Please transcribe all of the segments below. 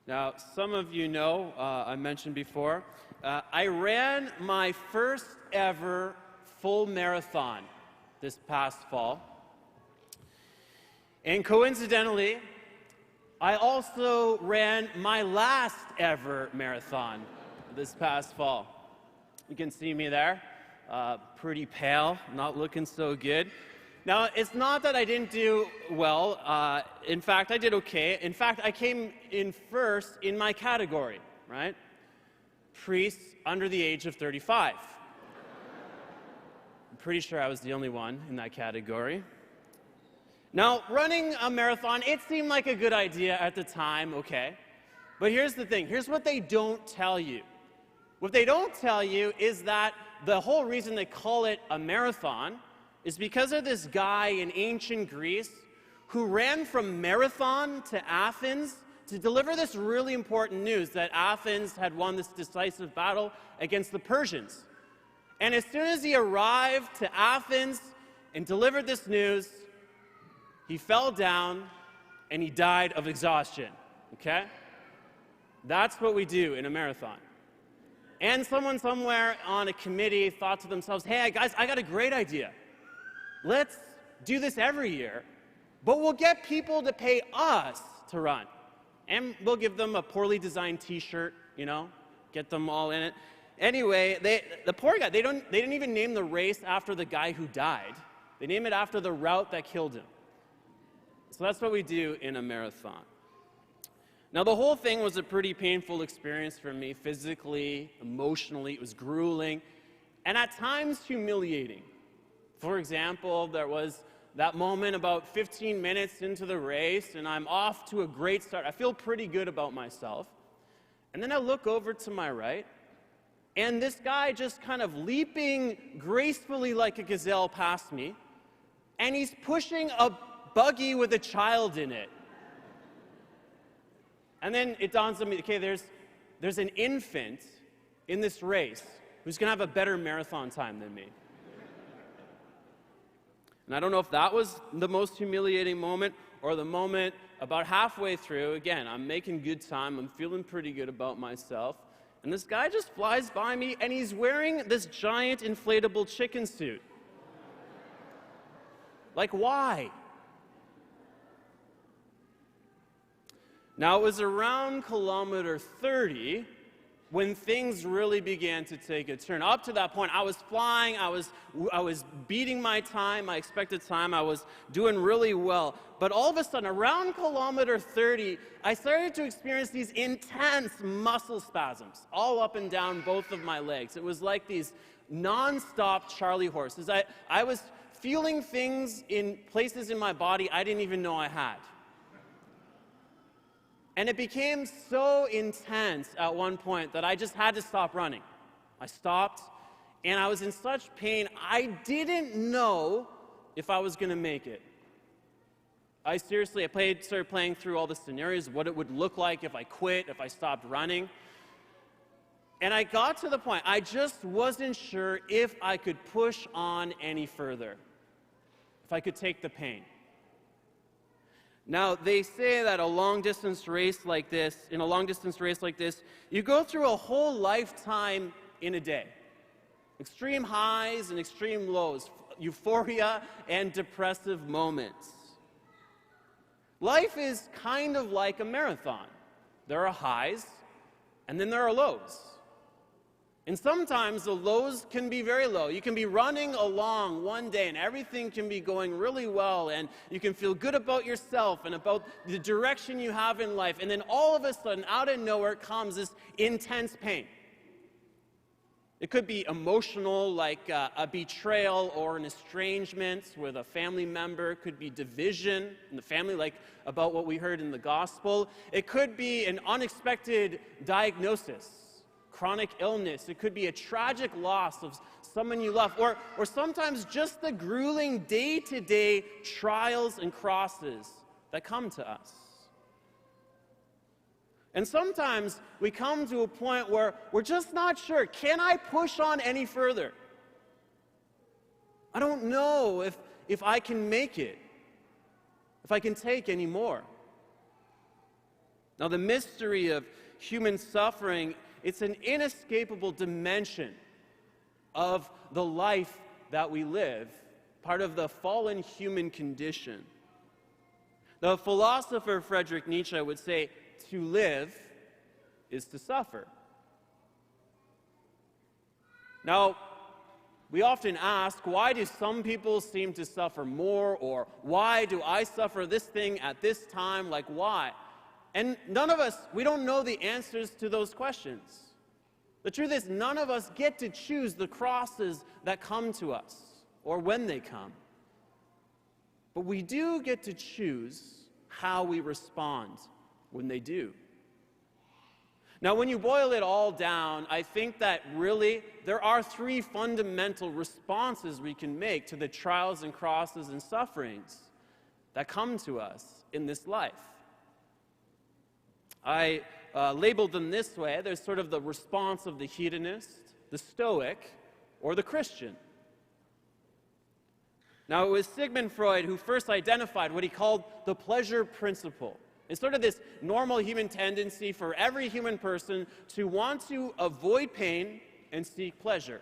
Now, some of you know, I mentioned before, I ran my first ever full marathon this past fall. And coincidentally, I also ran my last ever marathon this past fall. You can see me there, pretty pale, not looking so good. Now, it's not that I didn't do well. In fact, I did okay. In fact, I came in first in my category, right? Priests under the age of 35. I'm pretty sure I was the only one in that category. Now, running a marathon, it seemed like a good idea at the time, okay? But here's the thing. Here's what they don't tell you. What they don't tell you is that the whole reason they call it a marathon is because of this guy in ancient Greece who ran from Marathon to Athens to deliver this really important news that Athens had won this decisive battle against the Persians. And as soon as he arrived to Athens and delivered this news, he fell down and he died of exhaustion, okay? That's what we do in a marathon. And someone somewhere on a committee thought to themselves, hey guys, I got a great idea. Let's do this every year, but we'll get people to pay us to run. And we'll give them a poorly designed t-shirt, you know, get them all in it. Anyway, the poor guy, they didn't even name the race after the guy who died. They name it after the route that killed him. So that's what we do in a marathon. Now, the whole thing was a pretty painful experience for me, physically, emotionally. It was grueling, and at times humiliating. For example, there was that moment about 15 minutes into the race, and I'm off to a great start. I feel pretty good about myself. And then I look over to my right, and this guy just kind of leaping gracefully like a gazelle past me, and he's pushing a buggy with a child in it. And then it dawns on me, okay, there's an infant in this race who's going to have a better marathon time than me. And I don't know if that was the most humiliating moment or the moment about halfway through. Again, I'm making good time. I'm feeling pretty good about myself. And this guy just flies by me, and he's wearing this giant inflatable chicken suit. Like, why? Now, it was around kilometer 30 when things really began to take a turn. Up to that point, I was flying, I was beating my time, my expected time, I was doing really well. But all of a sudden, around kilometer 30, I started to experience these intense muscle spasms all up and down both of my legs. It was like these non-stop Charlie horses. I was feeling things in places in my body I didn't even know I had. And it became so intense at one point that I just had to stop running. I stopped, and I was in such pain, I didn't know if I was going to make it. I started playing through all the scenarios of what it would look like if I quit, if I stopped running. And I got to the point, I just wasn't sure if I could push on any further, if I could take the pain. Now, they say that in a long-distance race like this, you go through a whole lifetime in a day. Extreme highs and extreme lows, euphoria and depressive moments. Life is kind of like a marathon. There are highs, and then there are lows. And sometimes the lows can be very low. You can be running along one day and everything can be going really well and you can feel good about yourself and about the direction you have in life. And then all of a sudden, out of nowhere comes this intense pain. It could be emotional, like a betrayal or an estrangement with a family member. It could be division in the family, like about what we heard in the gospel. It could be an unexpected diagnosis. Chronic illness. It could be a tragic loss of someone you love, or sometimes just the grueling day-to-day trials and crosses that come to us. And sometimes we come to a point where we're just not sure, can I push on any further? I don't know if I can make it, if I can take any more. Now, the mystery of human suffering, it's an inescapable dimension of the life that we live, part of the fallen human condition. The philosopher Friedrich Nietzsche would say, to live is to suffer. Now, we often ask, why do some people seem to suffer more? Or why do I suffer this thing at this time? Like, why? And none of us, we don't know the answers to those questions. The truth is, none of us get to choose the crosses that come to us, or when they come. But we do get to choose how we respond when they do. Now, when you boil it all down, I think that really there are three fundamental responses we can make to the trials and crosses and sufferings that come to us in this life. I labeled them this way. There's sort of the response of the hedonist, the Stoic, or the Christian. Now, it was Sigmund Freud who first identified what he called the pleasure principle. It's sort of this normal human tendency for every human person to want to avoid pain and seek pleasure.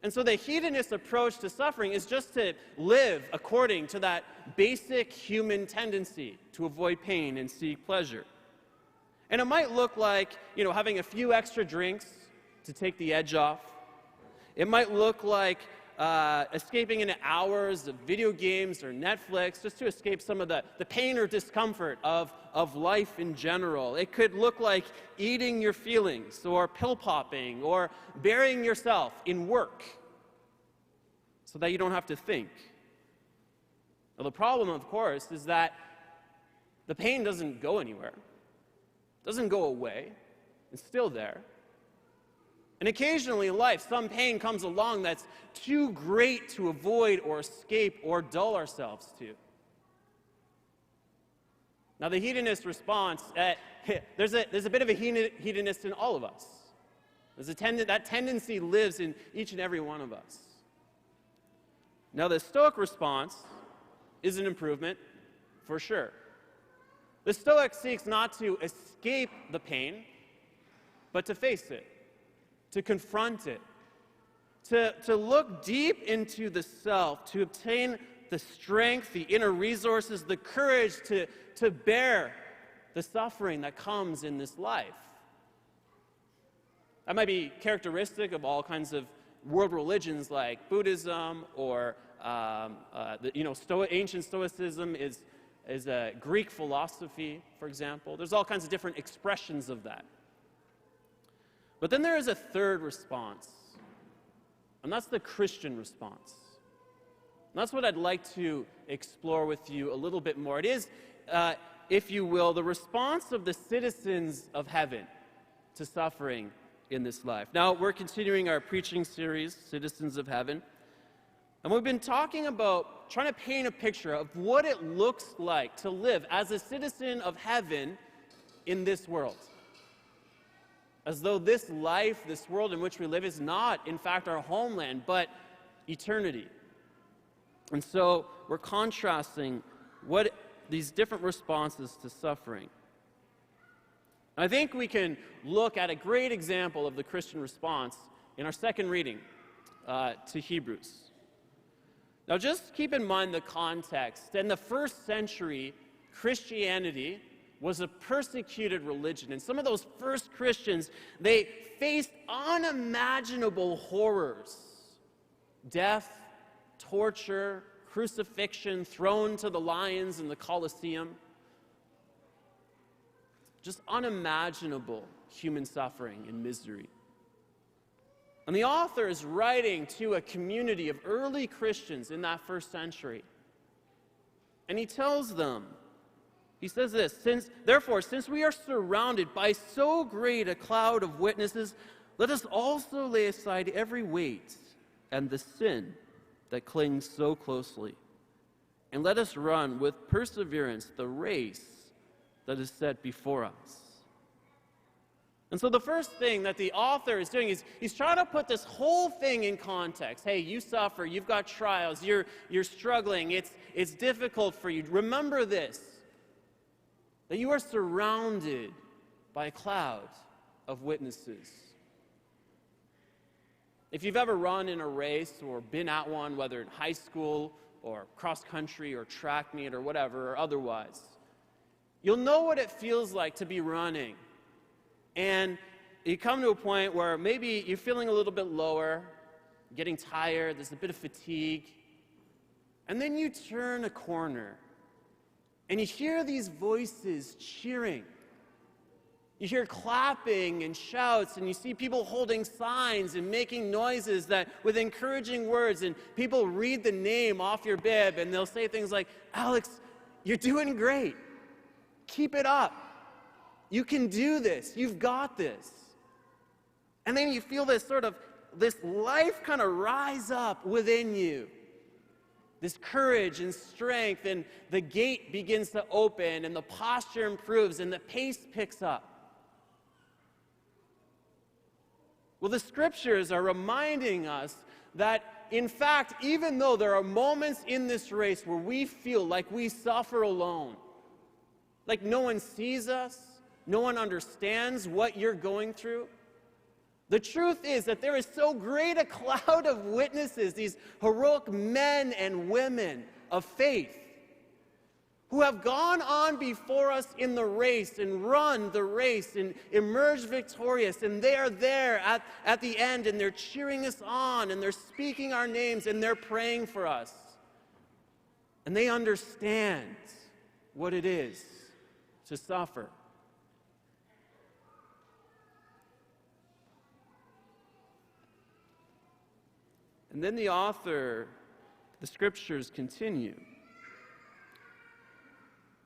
And so the hedonist approach to suffering is just to live according to that basic human tendency to avoid pain and seek pleasure. And it might look like, having a few extra drinks to take the edge off. It might look like escaping into hours of video games or Netflix just to escape some of the pain or discomfort of life in general. It could look like eating your feelings or pill popping or burying yourself in work so that you don't have to think. Now, the problem, of course, is that the pain doesn't go anywhere. It doesn't go away. It's still there. And occasionally in life, some pain comes along that's too great to avoid or escape or dull ourselves to. Now, the hedonist response, there's a bit of a hedonist in all of us. That tendency lives in each and every one of us. Now, the Stoic response is an improvement, for sure. The Stoic seeks not to escape the pain, but to face it, to confront it, to look deep into the self, to obtain the strength, the inner resources, the courage to bear the suffering that comes in this life. That might be characteristic of all kinds of world religions like Buddhism or ancient Stoicism is a Greek philosophy, for example. There's all kinds of different expressions of that. But then there is a third response, and that's the Christian response. And that's what I'd like to explore with you a little bit more. It is, if you will, the response of the citizens of heaven to suffering in this life. Now, we're continuing our preaching series, Citizens of Heaven, and we've been talking about trying to paint a picture of what it looks like to live as a citizen of heaven in this world. As though this life, this world in which we live, is not, in fact, our homeland, but eternity. And so we're contrasting these different responses to suffering. I think we can look at a great example of the Christian response in our second reading to Hebrews. Now, just keep in mind the context. In the first century, Christianity was a persecuted religion. And some of those first Christians, they faced unimaginable horrors. Death, torture, crucifixion, thrown to the lions in the Colosseum. Just unimaginable human suffering and misery. And the author is writing to a community of early Christians in that first century. And he tells them, he says this, Therefore, since we are surrounded by so great a cloud of witnesses, let us also lay aside every weight and the sin that clings so closely. And let us run with perseverance the race that is set before us. And so the first thing that the author is doing is he's trying to put this whole thing in context. Hey, you suffer, you've got trials, you're struggling, it's difficult for you. Remember this. that you are surrounded by a cloud of witnesses. If you've ever run in a race or been at one, whether in high school or cross country or track meet or whatever or otherwise, you'll know what it feels like to be running. And you come to a point where maybe you're feeling a little bit lower, getting tired, there's a bit of fatigue, and then you turn a corner and you hear these voices cheering. You hear clapping and shouts, and you see people holding signs and making noises that with encouraging words, and people read the name off your bib, and they'll say things like, "Alex, you're doing great. Keep it up. You can do this. You've got this." And then you feel this life kind of rise up within you. This courage and strength, and the gate begins to open, and the posture improves, and the pace picks up. Well, the scriptures are reminding us that, in fact, even though there are moments in this race where we feel like we suffer alone, like no one sees us, no one understands what you're going through, the truth is that there is so great a cloud of witnesses, these heroic men and women of faith, who have gone on before us in the race and run the race and emerged victorious, and they are there at the end, and they're cheering us on, and they're speaking our names, and they're praying for us. And they understand what it is to suffer. And then the author, the scriptures continue.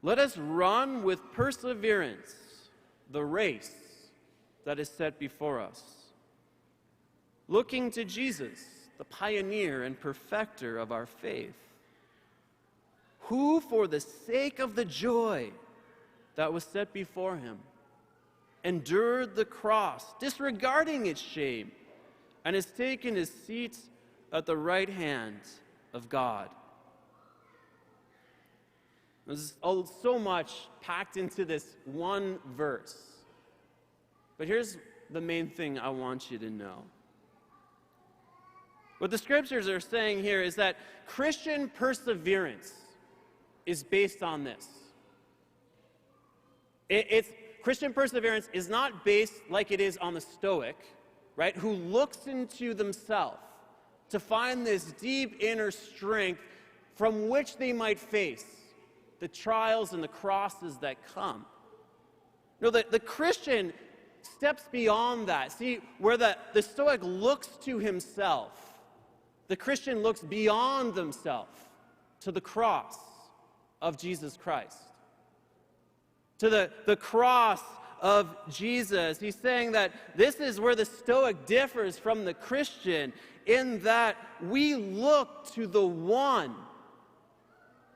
Let us run with perseverance the race that is set before us, looking to Jesus, the pioneer and perfecter of our faith, who, for the sake of the joy that was set before him, endured the cross, disregarding its shame, and has taken his seat at the right hand of God. There's so much packed into this one verse. But here's the main thing I want you to know. What the scriptures are saying here is that Christian perseverance is based on this. Christian perseverance is not based like it is on the Stoic, right, who looks into themselves to find this deep inner strength from which they might face the trials and the crosses that come. No, the Christian steps beyond that. See, where the Stoic looks to himself, the Christian looks beyond themselves to the cross of Jesus Christ. To the cross of Jesus. He's saying that this is where the Stoic differs from the Christian, in that we look to the one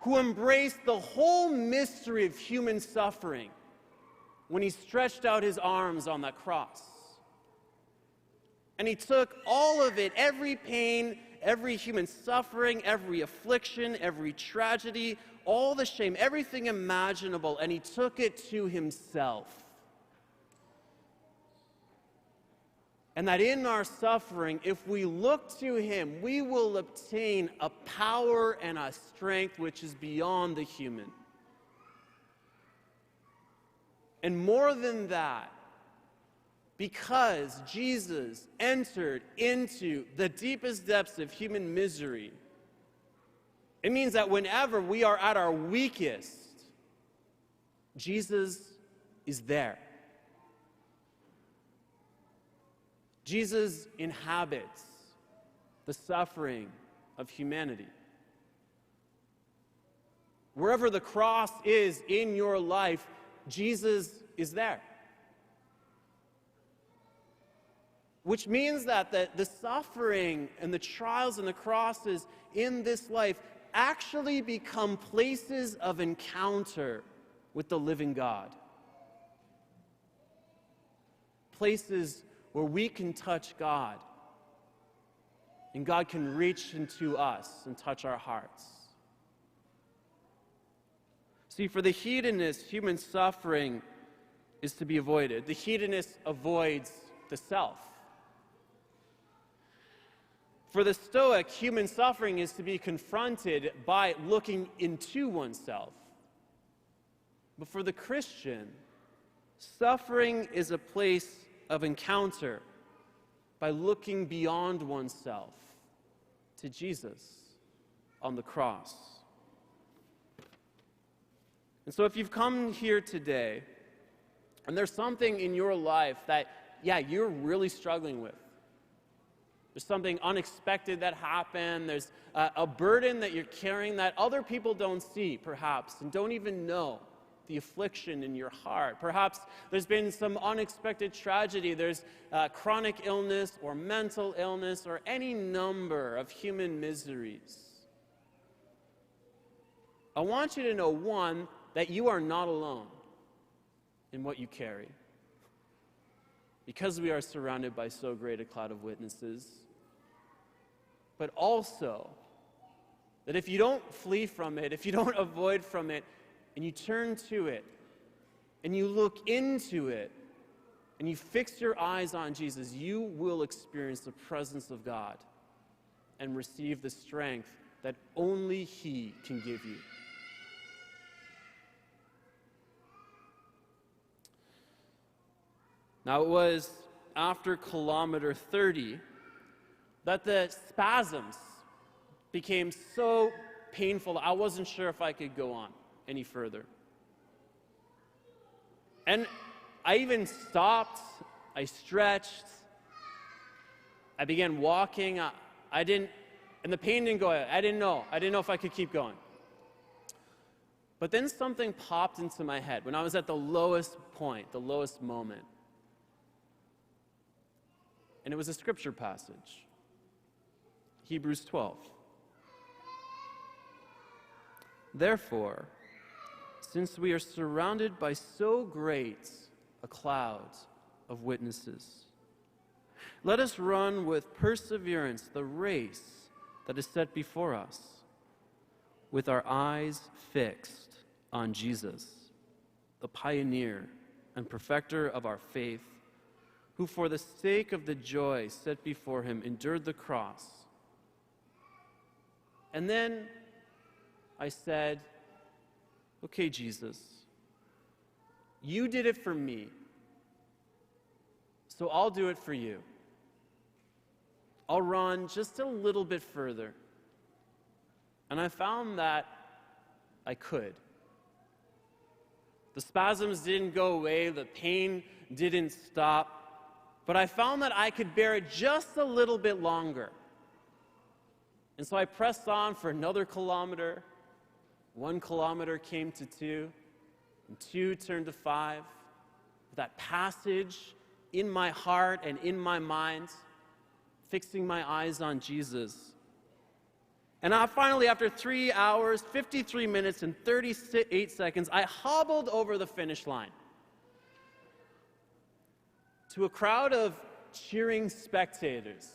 who embraced the whole mystery of human suffering when he stretched out his arms on that cross. And he took all of it, every pain, every human suffering, every affliction, every tragedy, all the shame, everything imaginable, and he took it to himself. And that in our suffering, if we look to him, we will obtain a power and a strength which is beyond the human. And more than that, because Jesus entered into the deepest depths of human misery, it means that whenever we are at our weakest, Jesus is there. Jesus inhabits the suffering of humanity. Wherever the cross is in your life, Jesus is there. Which means that the suffering and the trials and the crosses in this life actually become places of encounter with the living God. Places where we can touch God, and God can reach into us and touch our hearts. See, for the hedonist, human suffering is to be avoided. The hedonist avoids the self. For the Stoic, human suffering is to be confronted by looking into oneself. But for the Christian, suffering is a place of encounter by looking beyond oneself to Jesus on the cross. And so if you've come here today, and there's something in your life that, you're really struggling with. There's something unexpected that happened. There's a burden that you're carrying that other people don't see, perhaps, and don't even know the affliction in your heart. Perhaps there's been some unexpected tragedy. There's chronic illness or mental illness or any number of human miseries. I want you to know, one, that you are not alone in what you carry. Because we are surrounded by so great a cloud of witnesses. But also, that if you don't flee from it, if you don't avoid from it, and you turn to it, and you look into it, and you fix your eyes on Jesus, you will experience the presence of God and receive the strength that only He can give you. Now, it was after kilometer 30 that the spasms became so painful I wasn't sure if I could go on any further. And I even stopped, I stretched, I began walking, and the pain didn't go away. I didn't know if I could keep going. But then something popped into my head when I was at the lowest point, the lowest moment. And it was a scripture passage, Hebrews 12. Therefore, since we are surrounded by so great a cloud of witnesses, let us run with perseverance the race that is set before us, with our eyes fixed on Jesus, the pioneer and perfecter of our faith, who for the sake of the joy set before him endured the cross. And then I said, okay, Jesus, you did it for me, so I'll do it for you. I'll run just a little bit further. And I found that I could. The spasms didn't go away, the pain didn't stop, but I found that I could bear it just a little bit longer. And so I pressed on for another kilometer. 1 kilometer came to 2, and 2 turned to 5. That passage in my heart and in my mind, fixing my eyes on Jesus. And finally, after 3 hours, 53 minutes, and 38 seconds, I hobbled over the finish line to a crowd of cheering spectators.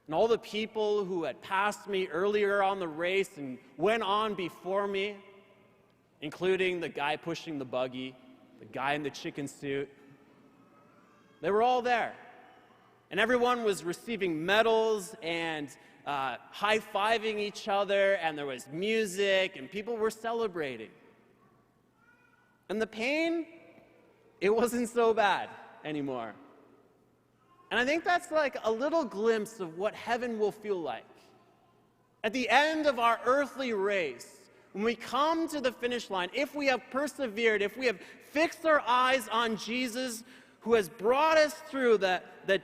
And all the people who had passed me earlier on the race and went on before me, including the guy pushing the buggy, the guy in the chicken suit, they were all there. And everyone was receiving medals and high-fiving each other, and there was music, and people were celebrating. And the pain, it wasn't so bad anymore. And I think that's like a little glimpse of what heaven will feel like. At the end of our earthly race, when we come to the finish line, if we have persevered, if we have fixed our eyes on Jesus, who has brought us through that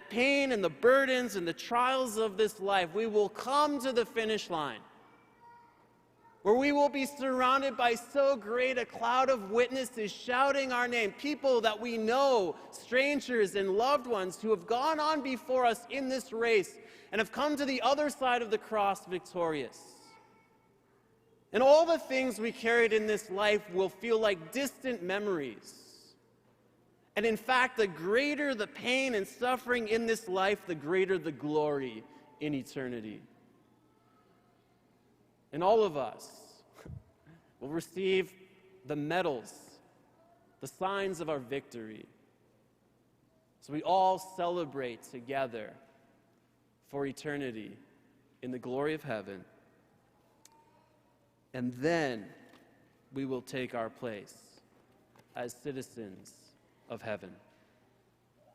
pain and the burdens and the trials of this life, we will come to the finish line, where we will be surrounded by so great a cloud of witnesses shouting our name, people that we know, strangers and loved ones who have gone on before us in this race and have come to the other side of the cross victorious. And all the things we carried in this life will feel like distant memories. And in fact, the greater the pain and suffering in this life, the greater the glory in eternity. And all of us, We'll receive the medals, the signs of our victory. So we all celebrate together for eternity in the glory of heaven. And then we will take our place as citizens of heaven.